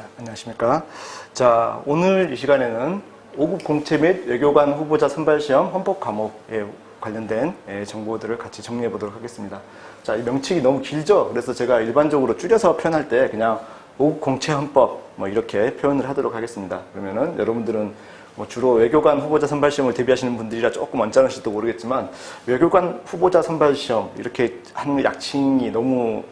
자, 안녕하십니까. 자, 오늘 이 시간에는 5급 공채 및 외교관 후보자 선발시험 헌법 과목에 관련된 정보들을 같이 정리해 보도록 하겠습니다. 자, 이 명칭이 너무 길죠? 그래서 제가 일반적으로 줄여서 표현할 때 그냥 5급 공채 헌법 뭐 이렇게 표현을 하도록 하겠습니다. 그러면은 여러분들은 뭐 주로 외교관 후보자 선발시험을 대비하시는 분들이라 조금 언짢으실지도 모르겠지만 외교관 후보자 선발시험 이렇게 하는 약칭이 너무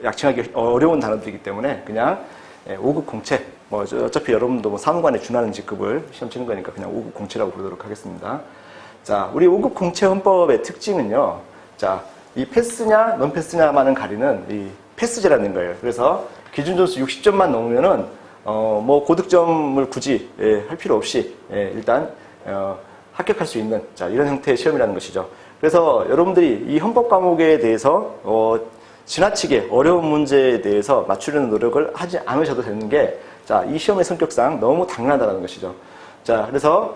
약칭하기 어려운 단어들이기 때문에 그냥 5급 공채, 뭐 어차피 여러분도 뭐 사무관에 준하는 직급을 시험 치는 거니까 그냥 5급 공채라고 부르도록 하겠습니다. 자, 우리 5급 공채 헌법의 특징은요. 자, 이 패스냐, 넌 패스냐만은 가리는 이 패스제라는 거예요. 그래서 기준 점수 60점만 넘으면은 뭐 고득점을 굳이 할 필요 없이 일단 합격할 수 있는 자, 이런 형태의 시험이라는 것이죠. 그래서 여러분들이 이 헌법 과목에 대해서 지나치게 어려운 문제에 대해서 맞추려는 노력을 하지 않으셔도 되는 게, 자, 이 시험의 성격상 너무 당연하다는 것이죠. 자, 그래서,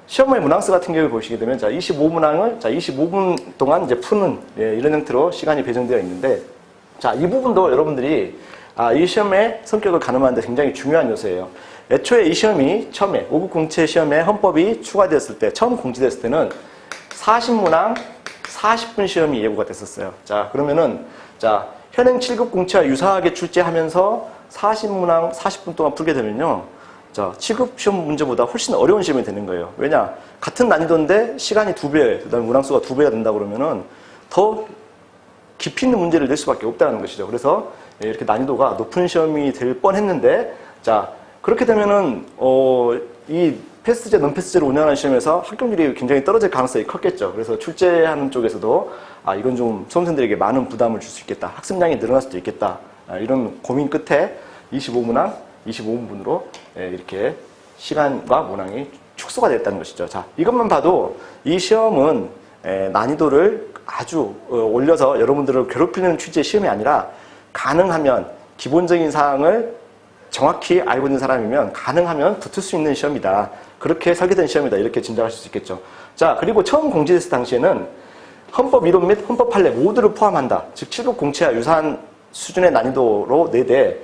시험의 문항수 같은 경우에 보시게 되면, 자, 25문항을, 자, 25분 동안 이제 푸는, 이런 형태로 시간이 배정되어 있는데, 자, 이 부분도 여러분들이, 이 시험의 성격을 가늠하는데 굉장히 중요한 요소예요. 애초에 이 시험이 처음에, 5급 공채 시험에 헌법이 추가되었을 때, 처음 공지됐을 때는 40문항, 40분 시험이 예고가 됐었어요. 자, 그러면은, 자, 현행 7급 공채와 유사하게 출제하면서 40문항 40분 동안 풀게 되면요. 자, 7급 시험 문제보다 훨씬 어려운 시험이 되는 거예요. 왜냐? 같은 난이도인데 시간이 2배, 그 다음에 문항수가 2배가 된다 그러면은 더 깊이 있는 문제를 낼 수밖에 없다는 것이죠. 그래서 이렇게 난이도가 높은 시험이 될 뻔 했는데, 자, 그렇게 되면은, 이 패스제, 넌패스제로 운영하는 시험에서 합격률이 굉장히 떨어질 가능성이 컸겠죠. 그래서 출제하는 쪽에서도 이건 좀 수험생들에게 많은 부담을 줄 수 있겠다. 학습량이 늘어날 수도 있겠다. 이런 고민 끝에 25문항, 25분으로 이렇게 시간과 문항이 축소가 됐다는 것이죠. 자, 이것만 봐도 이 시험은 난이도를 아주 올려서 여러분들을 괴롭히는 취지의 시험이 아니라 가능하면 기본적인 사항을 정확히 알고 있는 사람이면 가능하면 붙을 수 있는 시험이다. 그렇게 설계된 시험이다. 이렇게 짐작하실 수 있겠죠. 자, 그리고 처음 공지됐을 당시에는 헌법 이론 및 헌법 판례 모두를 포함한다. 즉 7급 공채와 유사한 수준의 난이도로 내되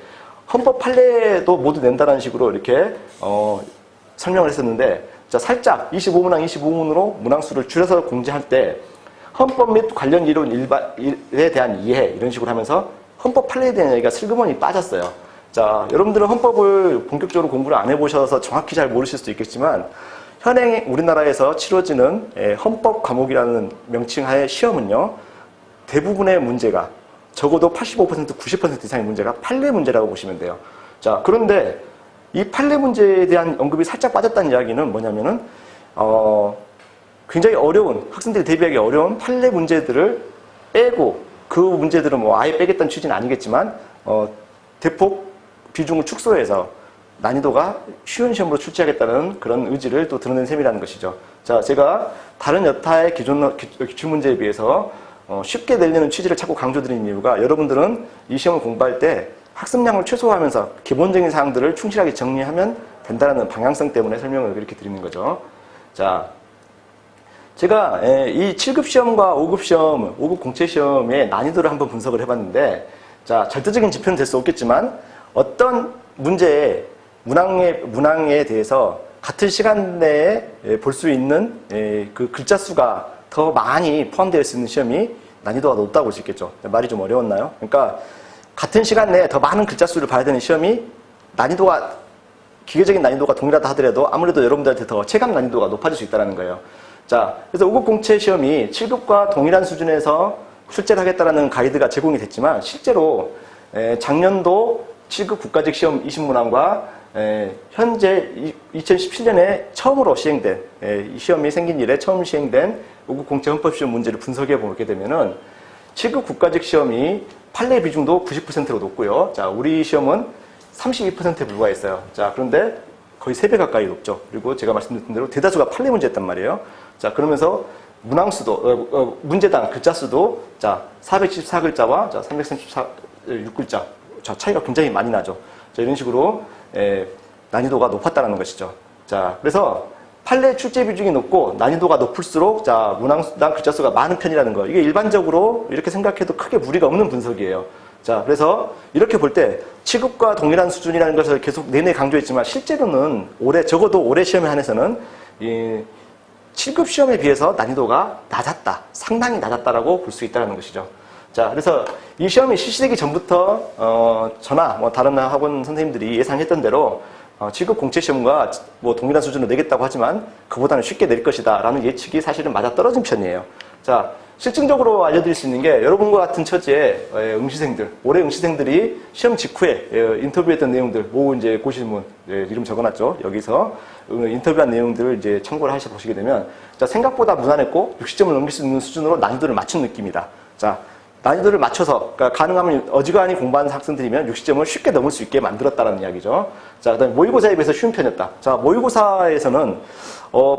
헌법 판례도 모두 낸다는 식으로 이렇게 설명을 했었는데, 자, 살짝 25문항 25문으로 문항수를 줄여서 공지할 때 헌법 및 관련 이론에 대한 이해 이런 식으로 하면서 헌법 판례에 대한 얘기가 슬그머니 빠졌어요. 자, 여러분들은 헌법을 본격적으로 공부를 안 해보셔서 정확히 잘 모르실 수도 있겠지만 현행 우리나라에서 치러지는 헌법 과목이라는 명칭하에 시험은요, 대부분의 문제가 적어도 85%, 90% 이상의 문제가 판례 문제라고 보시면 돼요. 자, 그런데 이 판례 문제에 대한 언급이 살짝 빠졌다는 이야기는 뭐냐면은 굉장히 어려운, 학생들이 대비하기 어려운 판례 문제들을 빼고, 그 문제들은 뭐 아예 빼겠다는 취지는 아니겠지만 대폭 비중을 축소해서 난이도가 쉬운 시험으로 출제하겠다는 그런 의지를 또 드러낸 셈이라는 것이죠. 자, 제가 다른 여타의 기출문제에 비해서 쉽게 내려는 취지를 자꾸 강조드리는 이유가, 여러분들은 이 시험을 공부할 때 학습량을 최소화하면서 기본적인 사항들을 충실하게 정리하면 된다는 방향성 때문에 설명을 그렇게 드리는 거죠. 자, 제가 이 7급 시험과 5급 시험, 5급 공채 시험의 난이도를 한번 분석을 해봤는데, 자, 절대적인 지표는 될 수 없겠지만 어떤 문제의 문항에 대해서 같은 시간 내에 볼 수 있는 그 글자 수가 더 많이 포함되어 있는 시험이 난이도가 높다고 볼 수 있겠죠. 말이 좀 어려웠나요? 그러니까 같은 시간 내에 더 많은 글자 수를 봐야 되는 시험이 난이도가, 기계적인 난이도가 동일하다 하더라도 아무래도 여러분들한테 더 체감 난이도가 높아질 수 있다는 거예요. 자, 그래서 5급 공채 시험이 7급과 동일한 수준에서 출제를 하겠다라는 가이드가 제공이 됐지만, 실제로 작년도 7급 국가직 시험 20문항과 현재 2017년에 처음으로 시행된, 이 시험이 생긴 이래 처음 시행된 5급 공채 헌법시험 문제를 분석해 보게 되면은 7급 국가직 시험이 판례 비중도 90%로 높고요. 자, 우리 시험은 32%에 불과했어요. 자, 그런데 거의 3배 가까이 높죠. 그리고 제가 말씀드린 대로 대다수가 판례 문제였단 말이에요. 자, 그러면서 문항수도, 문제당 글자 수도, 자, 414글자와 자, 336글자. 자, 차이가 굉장히 많이 나죠. 자, 이런 식으로 난이도가 높았다는 것이죠. 자, 그래서 판례 출제 비중이 높고 난이도가 높을수록 자, 문항당 글자 수가 많은 편이라는 거. 이게 일반적으로 이렇게 생각해도 크게 무리가 없는 분석이에요. 자, 그래서 이렇게 볼 때 7급과 동일한 수준이라는 것을 계속 내내 강조했지만 실제로는 적어도 올해 시험에 한해서는 이 7급 시험에 비해서 난이도가 낮았다. 상당히 낮았다라고 볼 수 있다는 것이죠. 자, 그래서 이 시험이 실시되기 전부터 저나 다른 학원 선생님들이 예상했던 대로 7급 공채 시험과 동일한 수준으로 내겠다고 하지만 그보다는 쉽게 낼 것이다 라는 예측이 사실은 맞아떨어진 편이에요. 자, 실증적으로 알려드릴 수 있는 게 여러분과 같은 처지의 응시생들, 올해 응시생들이 시험 직후에 인터뷰했던 내용들, 이제 고시문 이름 적어놨죠. 여기서 인터뷰한 내용들을 이제 참고를 보시게 되면, 자, 생각보다 무난했고 60점을 넘길 수 있는 수준으로 난이도를 맞춘 느낌이다. 자, 난이도를 맞춰서, 그러니까 가능하면 어지간히 공부하는 학생들이면 60점을 쉽게 넘을 수 있게 만들었다는 이야기죠. 자, 그 다음에 모의고사에 비해서 쉬운 편이었다. 자, 모의고사에서는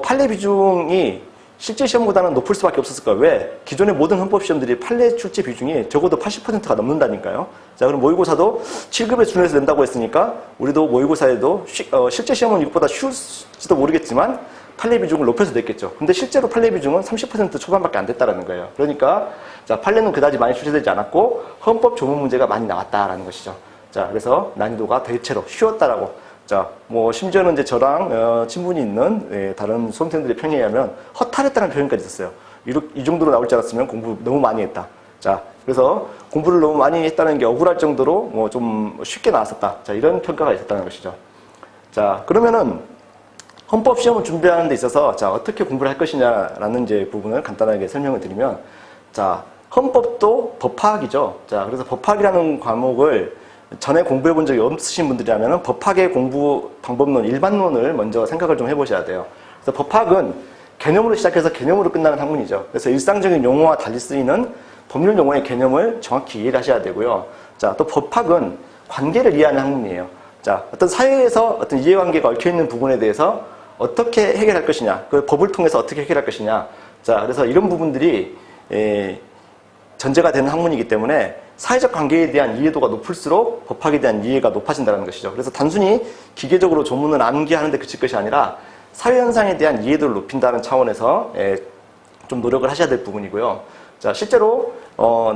판례 비중이 실제 시험보다는 높을 수밖에 없었을 거예요. 왜? 기존의 모든 헌법 시험들이 판례 출제 비중이 적어도 80%가 넘는다니까요. 자, 그럼 모의고사도 7급에 준해서 낸다고 했으니까 우리도 모의고사에도 실제 시험은 이것보다 쉬울지도 모르겠지만 판례 비중을 높여서 냈겠죠. 근데 실제로 판례 비중은 30% 초반밖에 안 됐다라는 거예요. 그러니까 자, 판례는 그다지 많이 출제되지 않았고 헌법 조문 문제가 많이 나왔다라는 것이죠. 자, 그래서 난이도가 대체로 쉬웠다라고. 자, 심지어는 이제 저랑 친분이 있는 다른 수험생들의 평에 의하면 허탈했다는 표현까지 있었어요. 이 정도로 나올 줄 알았으면 공부 너무 많이 했다. 자, 그래서 공부를 너무 많이 했다는 게 억울할 정도로 좀 쉽게 나왔었다. 자, 이런 평가가 있었다는 것이죠. 자, 그러면은 헌법 시험을 준비하는 데 있어서 자, 어떻게 공부를 할 것이냐라는 이제 부분을 간단하게 설명을 드리면, 자, 헌법도 법학이죠. 자, 그래서 법학이라는 과목을 전에 공부해 본 적이 없으신 분들이라면 법학의 공부 방법론, 일반론을 먼저 생각을 좀 해보셔야 돼요. 그래서 법학은 개념으로 시작해서 개념으로 끝나는 학문이죠. 그래서 일상적인 용어와 달리 쓰이는 법률 용어의 개념을 정확히 이해를 하셔야 되고요. 자, 또 법학은 관계를 이해하는 학문이에요. 자, 어떤 사회에서 어떤 이해관계가 얽혀있는 부분에 대해서 어떻게 해결할 것이냐, 그 법을 통해서 어떻게 해결할 것이냐. 자, 그래서 이런 부분들이 전제가 되는 학문이기 때문에 사회적 관계에 대한 이해도가 높을수록 법학에 대한 이해가 높아진다는 것이죠. 그래서 단순히 기계적으로 조문을 암기하는 데 그칠 것이 아니라 사회현상에 대한 이해도를 높인다는 차원에서 좀 노력을 하셔야 될 부분이고요. 자, 실제로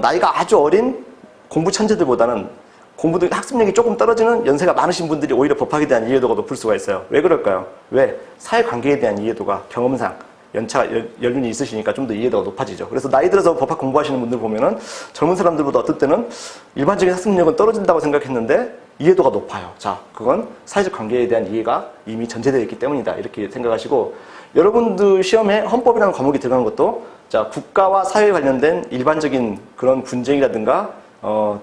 나이가 아주 어린 공부 천재들보다는 공부도 학습력이 조금 떨어지는 연세가 많으신 분들이 오히려 법학에 대한 이해도가 높을 수가 있어요. 왜 그럴까요? 왜? 사회관계에 대한 이해도가 경험상 연륜이 있으시니까 좀 더 이해도가 높아지죠. 그래서 나이 들어서 법학 공부하시는 분들 보면은 젊은 사람들보다 어떨 때는 일반적인 학습력은 떨어진다고 생각했는데 이해도가 높아요. 자, 그건 사회적 관계에 대한 이해가 이미 전제되어 있기 때문이다. 이렇게 생각하시고, 여러분들 시험에 헌법이라는 과목이 들어가는 것도 자, 국가와 사회에 관련된 일반적인 그런 분쟁이라든가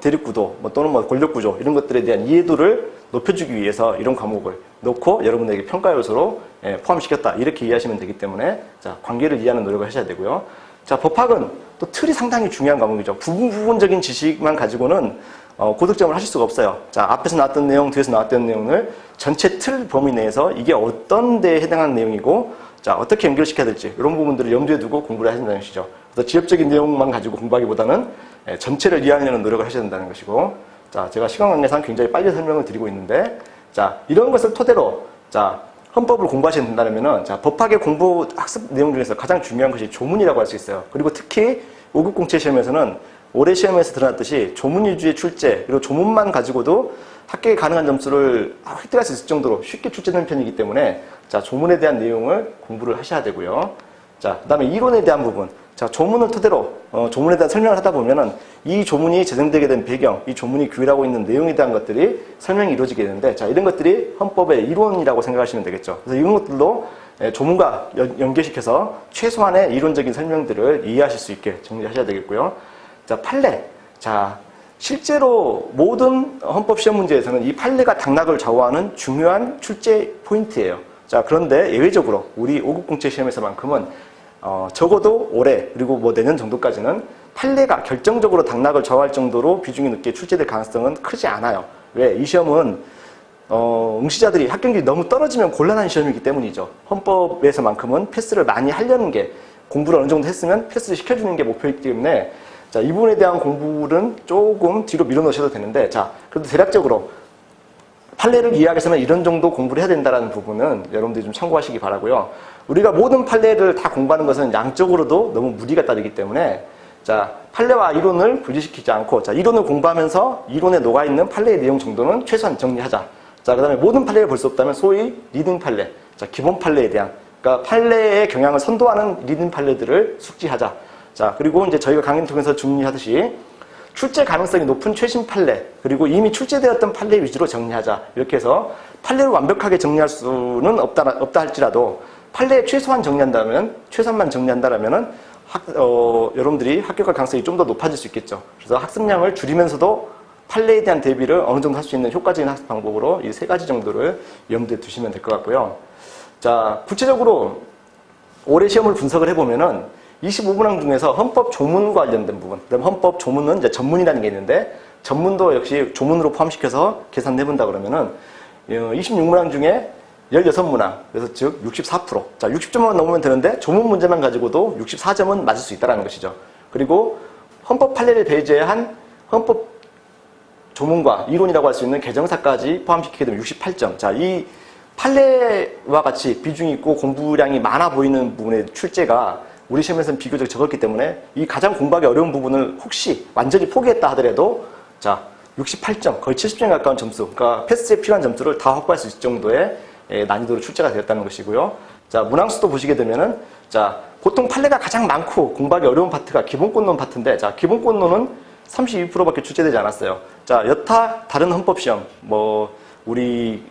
대립구도 또는 권력구조 이런 것들에 대한 이해도를 높여주기 위해서 이런 과목을 넣고 여러분에게 평가 요소로 포함시켰다. 이렇게 이해하시면 되기 때문에 자, 관계를 이해하는 노력을 하셔야 되고요. 자, 법학은 또 틀이 상당히 중요한 과목이죠. 부분적인 지식만 가지고는 고득점을 하실 수가 없어요. 자, 앞에서 나왔던 내용, 뒤에서 나왔던 내용을 전체 틀 범위 내에서 이게 어떤 데에 해당하는 내용이고 자, 어떻게 연결시켜야 될지 이런 부분들을 염두에 두고 공부를 하신다는 것이죠. 그래서 지엽적인 내용만 가지고 공부하기보다는 전체를 이해하려는 노력을 하셔야 된다는 것이고, 자, 제가 시간 관계상 굉장히 빨리 설명을 드리고 있는데, 자, 이런 것을 토대로 자, 헌법을 공부하시면 된다면은 자, 법학의 공부 학습 내용 중에서 가장 중요한 것이 조문이라고 할 수 있어요. 그리고 특히 5급 공채 시험에서는 올해 시험에서 드러났듯이 조문 위주의 출제, 그리고 조문만 가지고도 합격에 가능한 점수를 획득할 수 있을 정도로 쉽게 출제되는 편이기 때문에 자, 조문에 대한 내용을 공부를 하셔야 되고요. 자, 그 다음에 이론에 대한 부분. 자, 조문을 토대로 조문에 대한 설명을 하다 보면은 이 조문이 제정되게 된 배경, 이 조문이 규율하고 있는 내용에 대한 것들이 설명이 이루어지게 되는데, 자, 이런 것들이 헌법의 이론이라고 생각하시면 되겠죠. 그래서 이런 것들도 조문과 연계시켜서 최소한의 이론적인 설명들을 이해하실 수 있게 정리하셔야 되겠고요. 자, 판례. 자, 실제로 모든 헌법 시험 문제에서는 이 판례가 당락을 좌우하는 중요한 출제 포인트예요. 자, 그런데 예외적으로 우리 5급 공채 시험에서만큼은 적어도 올해 그리고 내년 정도까지는 판례가 결정적으로 당락을 좌우할 정도로 비중이 높게 출제될 가능성은 크지 않아요. 왜? 이 시험은 응시자들이 합격률이 너무 떨어지면 곤란한 시험이기 때문이죠. 헌법에서만큼은 패스를 많이 하려는 게, 공부를 어느 정도 했으면 패스를 시켜주는 게 목표이기 때문에 자, 이 부분에 대한 공부는 조금 뒤로 밀어넣으셔도 되는데, 자, 그래도 대략적으로 판례를 이해하기 위해서는 이런 정도 공부를 해야 된다는 부분은 여러분들이 좀 참고하시기 바라고요. 우리가 모든 판례를 다 공부하는 것은 양적으로도 너무 무리가 따르기 때문에 자, 판례와 이론을 분리시키지 않고, 자, 이론을 공부하면서 이론에 녹아있는 판례의 내용 정도는 최소한 정리하자. 자, 그 다음에 모든 판례를 볼 수 없다면 소위 리딩 판례, 자, 기본 판례에 대한, 그러니까 판례의 경향을 선도하는 리딩 판례들을 숙지하자. 자, 그리고 이제 저희가 강의를 통해서 준비하듯이 출제 가능성이 높은 최신 판례, 그리고 이미 출제되었던 판례 위주로 정리하자. 이렇게 해서 판례를 완벽하게 정리할 수는 없다 할지라도 판례에 최소한만 정리한다라면은 여러분들이 합격할 가능성이 좀 더 높아질 수 있겠죠. 그래서 학습량을 줄이면서도 판례에 대한 대비를 어느 정도 할 수 있는 효과적인 학습 방법으로 이 세 가지 정도를 염두에 두시면 될 것 같고요. 자, 구체적으로 올해 시험을 분석을 해보면은 25문항 중에서 헌법 조문과 관련된 부분, 그다음 헌법 조문은 이제 전문이라는 게 있는데 전문도 역시 조문으로 포함시켜서 계산해본다 그러면은 26문항 중에 16문항, 그래서 즉 64%. 자, 60점만 넘으면 되는데 조문 문제만 가지고도 64점은 맞을 수 있다는 것이죠. 그리고 헌법 판례를 배제한 헌법 조문과 이론이라고 할 수 있는 개정사까지 포함시키게 되면 68점. 자, 이 판례와 같이 비중이 있고 공부량이 많아 보이는 부분의 출제가 우리 시험에서는 비교적 적었기 때문에 이 가장 공부하기 어려운 부분을 혹시 완전히 포기했다 하더라도 자, 68점, 거의 70점에 가까운 점수, 그러니까 패스에 필요한 점수를 다 확보할 수 있을 정도의 난이도로 출제가 되었다는 것이고요. 자, 문항수도 보시게 되면은, 자, 보통 판례가 가장 많고 공부하기 어려운 파트가 기본권론 파트인데, 자, 기본권론은 32%밖에 출제되지 않았어요. 자, 여타 다른 헌법시험, 우리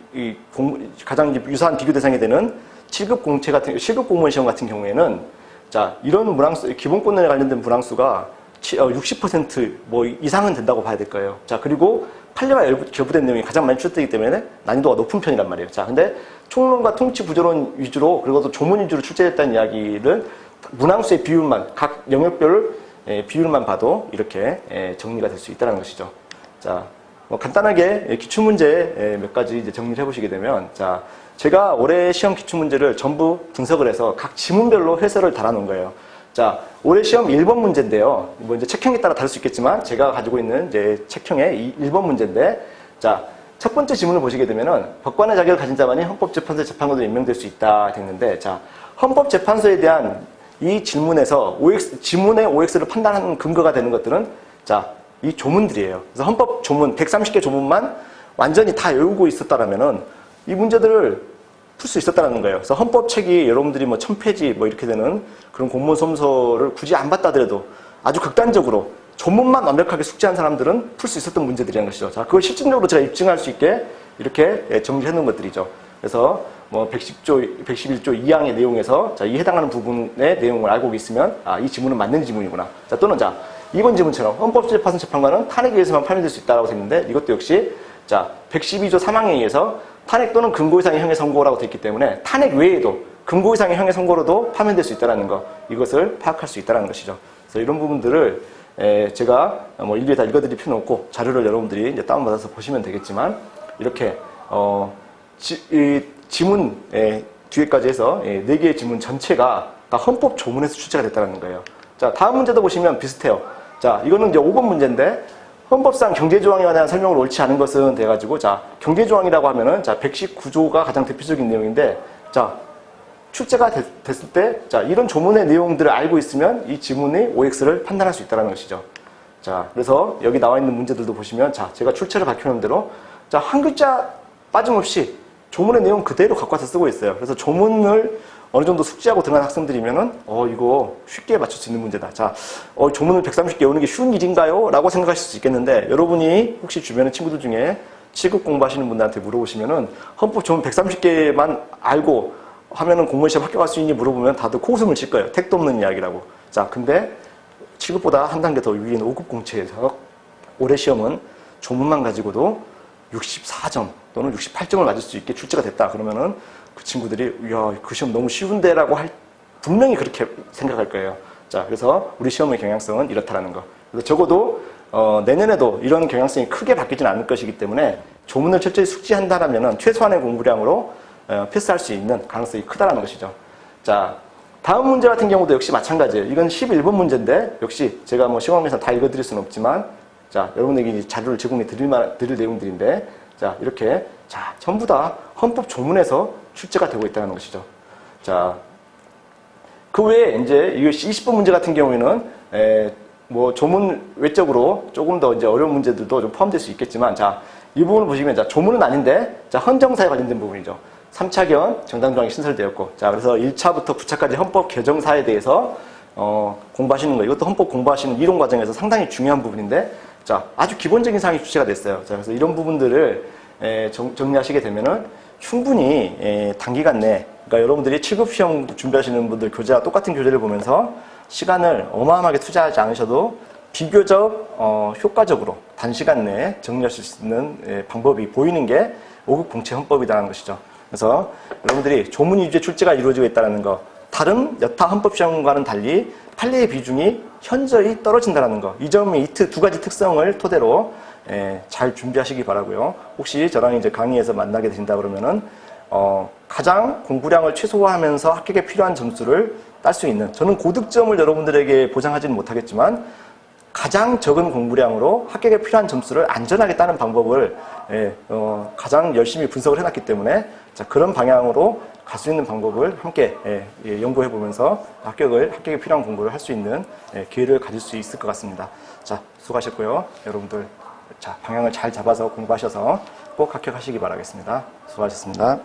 가장 유사한 비교 대상이 되는 7급 공무원 시험 같은 경우에는, 자, 이런 문항수, 기본권론에 관련된 문항수가 60% 이상은 된다고 봐야 될 거예요. 자, 그리고 판례와 결부된 내용이 가장 많이 출제되기 때문에 난이도가 높은 편이란 말이에요. 자, 근데 총론과 통치 구조론 위주로 그리고 또 조문 위주로 출제됐다는 이야기를 문항수의 비율만 각 영역별 비율만 봐도 이렇게 정리가 될 수 있다는 것이죠. 자, 간단하게 기출문제 몇 가지 이제 정리를 해보시게 되면, 자, 제가 올해 시험 기출문제를 전부 분석을 해서 각 지문별로 해설을 달아놓은 거예요. 자, 올해 시험 1번 문제인데요. 이제 책형에 따라 다를 수 있겠지만, 제가 가지고 있는 이제 책형의 1번 문제인데, 자, 첫 번째 지문을 보시게 되면은, 법관의 자격을 가진 자만이 헌법재판소의 재판관으로 임명될 수 있다 됐는데, 자, 헌법재판소에 대한 이 질문에서 지문의 OX를 판단하는 근거가 되는 것들은, 자, 이 조문들이에요. 그래서 헌법 조문, 130개 조문만 완전히 다 외우고 있었다라면은, 이 문제들을 풀 수 있었다는 거예요. 그래서 헌법책이 여러분들이 1000페이지 이렇게 되는 그런 공무원 소문서를 굳이 안 봤다 하더라도 아주 극단적으로 조문만 완벽하게 숙지한 사람들은 풀 수 있었던 문제들이라는 것이죠. 자, 그걸 실질적으로 제가 입증할 수 있게 이렇게 정리해 놓은 것들이죠. 그래서 111조 2항의 내용에서 자, 이 해당하는 부분의 내용을 알고 있으면 이 지문은 맞는 지문이구나. 자, 또는 자, 이번 지문처럼 헌법재판소 재판관은 탄핵에 의해서만 파면될 수 있다고 했는데 이것도 역시 자, 112조 3항에 의해서 탄핵 또는 금고 이상의 형의 선고라고 되어 있기 때문에 탄핵 외에도 금고 이상의 형의 선고로도 파면될 수 있다는 거, 이것을 파악할 수 있다는 것이죠. 그래서 이런 부분들을 제가 일일이 다 읽어드릴 필요는 없고 자료를 여러분들이 이제 다운받아서 보시면 되겠지만 이렇게 지문 뒤에까지 해서 4개의 지문 전체가 다 헌법 조문에서 출제가 됐다는 거예요. 자, 다음 문제도 보시면 비슷해요. 자, 이거는 이제 5번 문제인데 헌법상 경제조항에 관한 설명을 옳지 않은 것은 돼가지고, 자, 경제조항이라고 하면은, 자, 119조가 가장 대표적인 내용인데, 자, 출제가 됐을 때, 자, 이런 조문의 내용들을 알고 있으면 이 지문의 OX를 판단할 수 있다는 것이죠. 자, 그래서 여기 나와 있는 문제들도 보시면, 자, 제가 출제를 밝혀놓은 대로, 자, 한 글자 빠짐없이 조문의 내용 그대로 갖고 와서 쓰고 있어요. 그래서 조문을 어느 정도 숙지하고 들어간 학생들이면은, 이거 쉽게 맞출 수 있는 문제다. 자, 조문을 130개 외우는 게 쉬운 일인가요? 라고 생각하실 수 있겠는데, 여러분이 혹시 주변의 친구들 중에 7급 공부하시는 분들한테 물어보시면은, 헌법 조문 130개만 알고 하면은 공무원 시험 합격할 수 있니? 물어보면 다들 코웃음을 칠 거예요. 택도 없는 이야기라고. 자, 근데 7급보다 한 단계 더 위인 5급 공채에서 올해 시험은 조문만 가지고도 64점 또는 68점을 맞을 수 있게 출제가 됐다. 그러면은 그 친구들이 이야, 그 시험 너무 쉬운데라고 분명히 그렇게 생각할 거예요. 자, 그래서 우리 시험의 경향성은 이렇다라는 거. 그래서 적어도 내년에도 이런 경향성이 크게 바뀌지는 않을 것이기 때문에 조문을 철저히 숙지한다라면은 최소한의 공부량으로 패스할 수 있는 가능성이 크다라는 것이죠. 자, 다음 문제 같은 경우도 역시 마찬가지예요. 이건 11번 문제인데 역시 제가 시험에서 다 읽어드릴 수는 없지만, 자, 여러분에게 자료를 제공해 드릴 내용들인데, 자, 이렇게, 자, 전부 다 헌법 조문에서 출제가 되고 있다는 것이죠. 자, 그 외에 이제 20번 문제 같은 경우에는, 뭐 조문 외적으로 조금 더 이제 어려운 문제들도 좀 포함될 수 있겠지만, 자, 이 부분을 보시면, 자, 조문은 아닌데, 자, 헌정사에 관련된 부분이죠. 3차견 정당조항이 신설되었고, 자, 그래서 1차부터 9차까지 헌법 개정사에 대해서, 공부하시는 거, 이것도 헌법 공부하시는 이론 과정에서 상당히 중요한 부분인데, 자, 아주 기본적인 사항이 주체가 됐어요. 자, 그래서 이런 부분들을, 정리하시게 되면은 충분히, 단기간 내에, 그러니까 여러분들이 7급 시험 준비하시는 분들 교재와 똑같은 교재를 보면서 시간을 어마어마하게 투자하지 않으셔도 비교적 효과적으로 단시간 내에 정리하실 수 있는 방법이 보이는 게 5급 공채 헌법이라는 것이죠. 그래서 여러분들이 조문 위주의 출제가 이루어지고 있다는 거, 다른 여타 헌법 시험과는 달리 판례의 비중이 현저히 떨어진다는 거, 이 점이 두 가지 특성을 토대로 잘 준비하시기 바라고요. 혹시 저랑 이제 강의에서 만나게 되신다 그러면은 가장 공부량을 최소화하면서 합격에 필요한 점수를 딸 수 있는, 저는 고득점을 여러분들에게 보장하지는 못하겠지만 가장 적은 공부량으로 합격에 필요한 점수를 안전하게 따는 방법을 가장 열심히 분석을 해놨기 때문에, 자, 그런 방향으로 갈 수 있는 방법을 함께 연구해 보면서 합격에 필요한 공부를 할 수 있는 기회를 가질 수 있을 것 같습니다. 자, 수고하셨고요. 여러분들, 자, 방향을 잘 잡아서 공부하셔서 꼭 합격하시기 바라겠습니다. 수고하셨습니다.